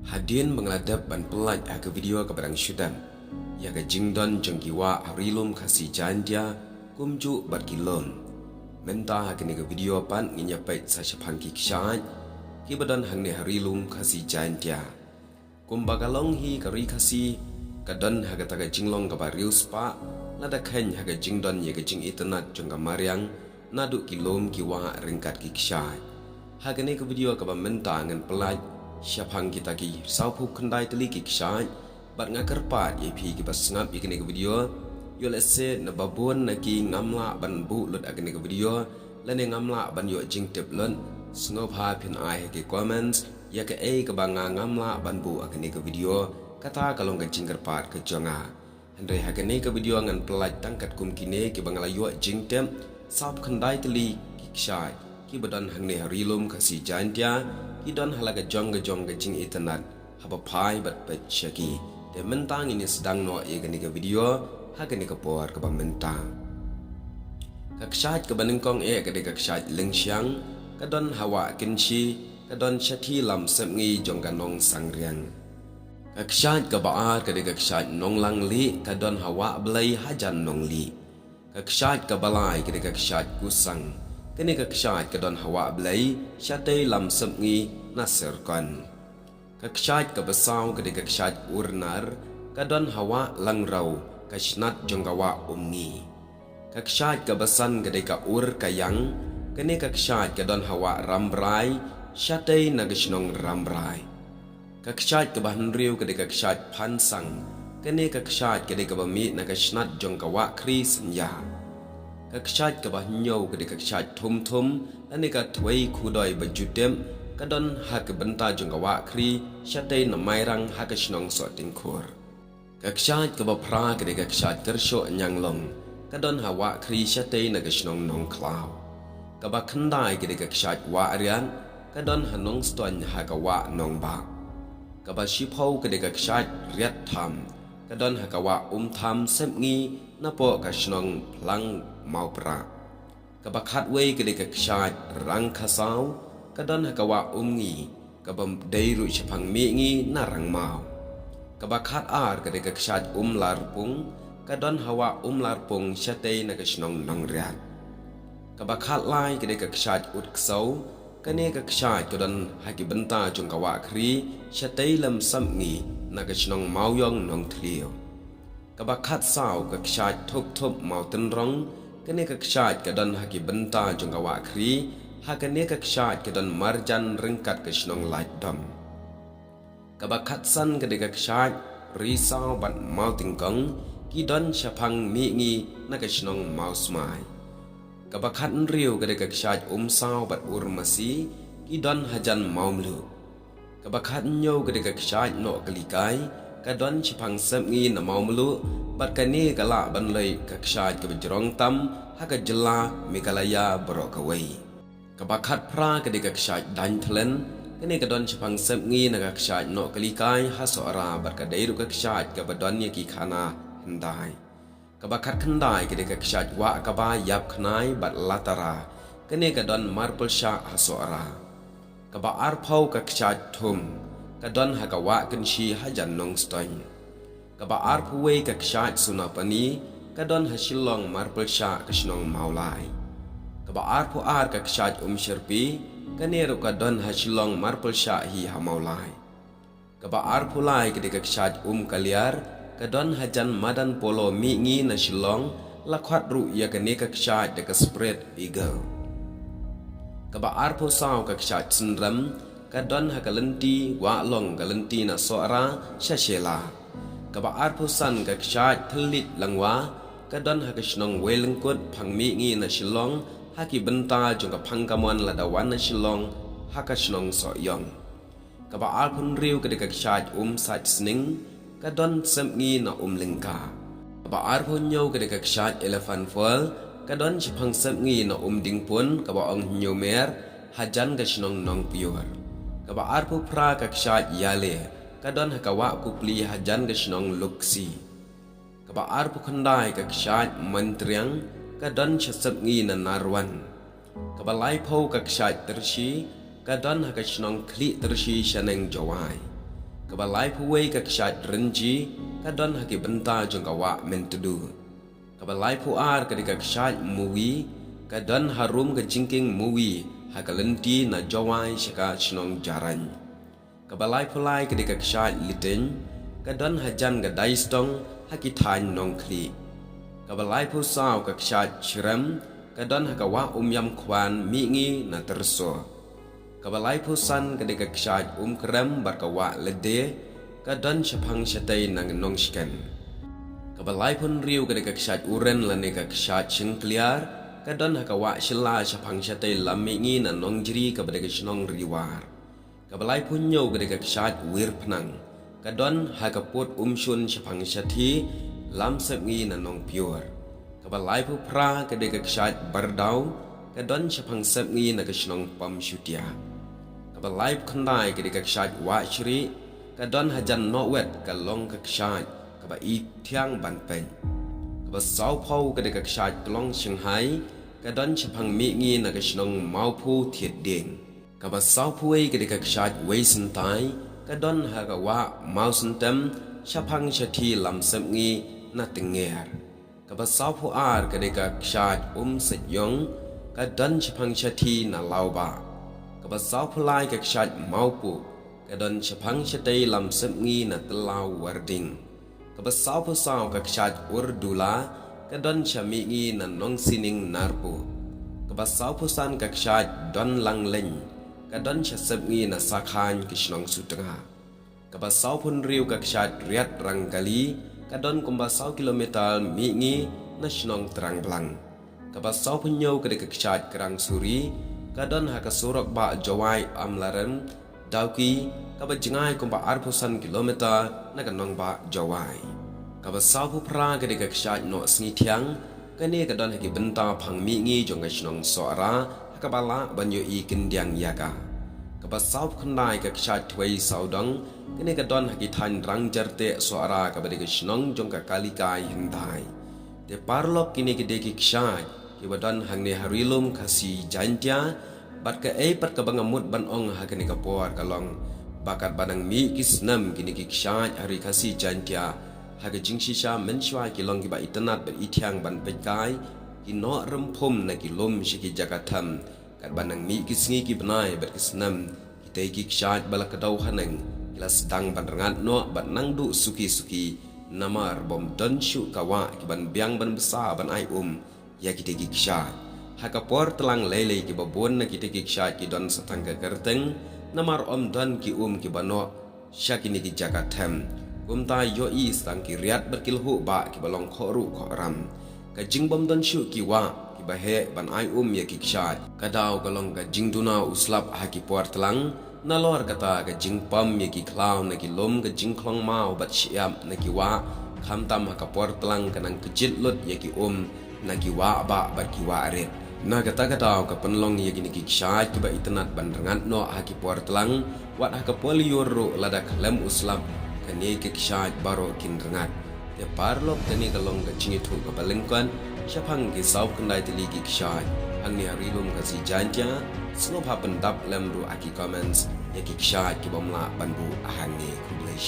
Hadian mengeladap ban pelaj ke video ke barang syudan. Ya ke jingdon jengkiwa harilum kasih jandia kumju berkilon. Menta hakini ke video pan nginyapai sasapang kiksyan. Kibadan hang ni harilum kasih jandia. Kumbagalong hi kari kasih kadan hagataga jinglong ke barius pa. Nada ken haga jingdon ya ke jing internet jengka mariang nadu kilom kiwa ringkat kiksyan. Hakini ke video ke menta ngan pelaj siapang kita ki saupu kendai teli ki kisah bat ngakar pat ip ki basngap ikini ke video yo lese na babon na ki ngamla ban bu lut agni ke video lane ngamla ban yo jing tip lun snop ha pin ai ke comments ya ke ke banga ngamla ban bu agni ke video kata kalong ke jingkar pat ke jonga handai hakani ke video ngan pelaj tangkat kum kine ki bangala yo jing tip saup kendai teli ki kisah ki badan hang ne harilum kasih jantia Idon halaga jong ke jing internet haba pai bat bat syaki de mentang ini sedang no ye gani ke video ha gani ke por ke bang mentang kaksat ke banengkong ke de kaksat lengsyang kadon hawa kinchi kadon syati lam semngi jong ganong sangriang kaksat ke baar ke de kaksat nong lang li kadon hawa belai hajan nong li kaksat ke balai ke de kaksat kusang kini kaksat kadon hawa belai syate lam semngi nasir kan kaksat kabasau kadi kaksat urnar kadon hawa langrau kasnat jonggawa umni kaksat kabasan kadi ka ur kayang kini kaksat kadon hawa rambrai syate nagasnong rambrai kaksat kabahnriu kadi kaksat pansang kini kaksat kadi kabami nagasnat jonggawa kri senya kaksat kabahnyau kadi kaksat thum lani ka twai khudoi bajudem kadon hak benta jonggawa kri syate namairang hak snong so tingkur kaksat kabapra kadi kaksat kersho nyanglong kadon hawa kri syate nagasnong nong klau kabakhandai kadi kaksat wa arian kadon hanong ston hakawa nong ba kabashipau kadi kaksat riat tham kadon hakawa tham semngi napo kasnong plang mau pra kabakhat wei kadi kaksat rang khasau kadon hakawa umngi kabam deiru chapang mingi narang mau kabakhat ar kadi kaksat larpung kadon hawa larpung syate nagasnong nongrian kabakhat lai kadi kaksat utsau kane kaksat kadon haki benta jongkawa kri syate lam samngi nagasnong mauyong nong thlio kabakhat sau kaksat thuk mau tenrong kane kaksat kadon haki benta jongkawa kri hakane kaksat kadon marjan ringkat kasnong light dom kabakhat san kade kaksat risau bat mau tingkong kidon syapang mingi nakasnong mau smai kabakhat riu kade kaksat sau bat urmasi kidon hajan mau mlu kabakhat nyo kade kaksat no kalikai kadon syapang semngi na mau mlu bat kane kala banlei kaksat kabajrong tam haka jela mikalaya borokawai kabakhat pra kadi kaksat dan telen kini kadon chapang semngi na kaksat no kalikai hasora barkadairu kaksat kabadon ki khana hendai kabakhat khandai kadi kaksat wa kaba yap khnai bat latara kini kadon marpul sha hasora kaba arphau kaksat thum kadon hakawa kenshi hajan nong stoin kaba arphuwe kaksat sunapani kadon hasilong marpul sha kasnong maulai kabaar po ar kaksat sherpi kanero kadon hasilong marpul syahi hamaulai kabaar pulai kadi kaksat kaliar kadon hajan madan polo mingi na silong lakwat ru ya kane kaksat de spread eagle kabaar po saw kaksat sendram kadon hakalenti wa long galenti na soara syashela kabaar po san kaksat thelit langwa kadon hakasnong welengkut phangmingi na silong haki benta jongka pangkamuan ladawan na silong hakasnong soyong kabaal pun riu kadi kaksat sat sning kadon semngi na lingka kabaal pun nyau kadi kaksat elephant fall kadon chipang semngi na dingpun kabaong nyomer hajan kasnong nong pior kabaal pu pra kaksat yale kadon hakawa kupli hajan kasnong luksi kabaal pu khandai kaksat mantriang kadon chasapngi na narwan kabalai pau kaksat tersi kadon hakasnong kli tersi shaneng jawai Kabalai puwei ka kshat renji kadon haki benta jong kawa mentudu. Kabalai puar kadika kshat muwi kadon harum ka jingking muwi hakalenti na jawai shaka chnong jaran. Kabalai pulai kadika kshat liten kadon hajan ka daistong haki than nong kli. Kabalai pusau ka kshat chiram kadon hakawa yam kwan mingi na terso. Kabalai pusan kadika kshat krem barkawa lede kadon syapang syatay nang nong shikan. Kabalai pun riu kadika kshat uren laneka kshat syengkliar kadon hakawa syela syapang syatay lamingi na nong jiri kabadika shnong riwar. Kabalai pun nyo kadika kshat wir penang kadon hakaput syun syapang syati lam sepngi na nong pure. Kabalai pu pra kadika kshat bardau kadon syapang sepngi na kashnong pam syutia. Kabalai khandai kadika kshat wa shri kadon hajan nowet kalong ka kshat kaba i thiang ban pen. Kaba sau phau kadika kshat klong shanghai kadon syapang mingi na kashnong maupu thiet ding. Kaba sau puwei kadika kshat wei sentai kadon hagawa mau sentem syapang syati lam sepngi na tenger. Kaba sau puar kadika kshat setyong kadon syapang syati na lauba. Kaba sau pulai ka kshat maupu kadon syapang syatay lam sepngi na telau warding. Kaba sau pusau ka kshat urdula kadon syamingi na nong sining narpu. Kaba sau pusan ka kshat don lang leng kadon syasepngi na sakhan kishnong sutenga. Kaba sau pun riu ka kshat riat rangkali kadon kumba sau kilometer mingi na shnong terang belang. Kaba sau pun nyau kadika kshat kerang suri kadon haka surok ba jawai amlaran dauki kaba jengai kumba arpusan kilometer na kanong ba jawai. Kaba sau pu pra kadika kshat no sngi thiang kane kadon haki benta phang mingi jong kashnong soara hakabala banyo i kindiang yaga. Kaba sau khandai ka kshat twei saudong kane kadon haki than rang jarte soara kaba dika shnong jong ka kalikai hindai. Te parlok kini kadiki kshat Kibadan hangne harilum kasi jantia bat ka pat ka bangamut banong hakani ka por kalong bakat banang mi kisnam kini kikshat hari kasi jantia haga jingshisha menshwa kilong kiba itanat ber ithyang ban pekai kino rempum na kilom shiki jakatam kat banang mi kisngi ki benai ber kisnam kitay kikshat balak kadaw hanang kilas dang banrangat no bat nangdu suki namar bom don shu kawa kiban biang ban besar ban ai ya kita kikshat hakapor telang lele ki babon na kita kikshat ki don satangga gerteng namar don ki ki bano syakini ki jakatem kumta yoi stang ki riat berkilhu ba ki balong khoru khoram ka jingbom don shu ki wa ki bahe ban ai ya kikshat kadau kalong ka jingduna uslap haki por telang nalor kata ka jingpam ya ki klaw na ki lom ka jingklong mau bat siam na ki wa khamtam hakapor telang kanang kecil lut ya ki nagiwa ba barkiwa aret na kata-kata ka penlong ya gini kikshat kiba itanat bandrangat no haki por telang wat haka polioro ladak lem uslam kani kikshat baro kindrangat te parlok tani kalong ka chingitu ka balengkan syapang ki sau kendai tili kikshat angni harilum kasi janja snop ha pendap lem ru aki comments ya kikshat kiba mla banbu ahani kublai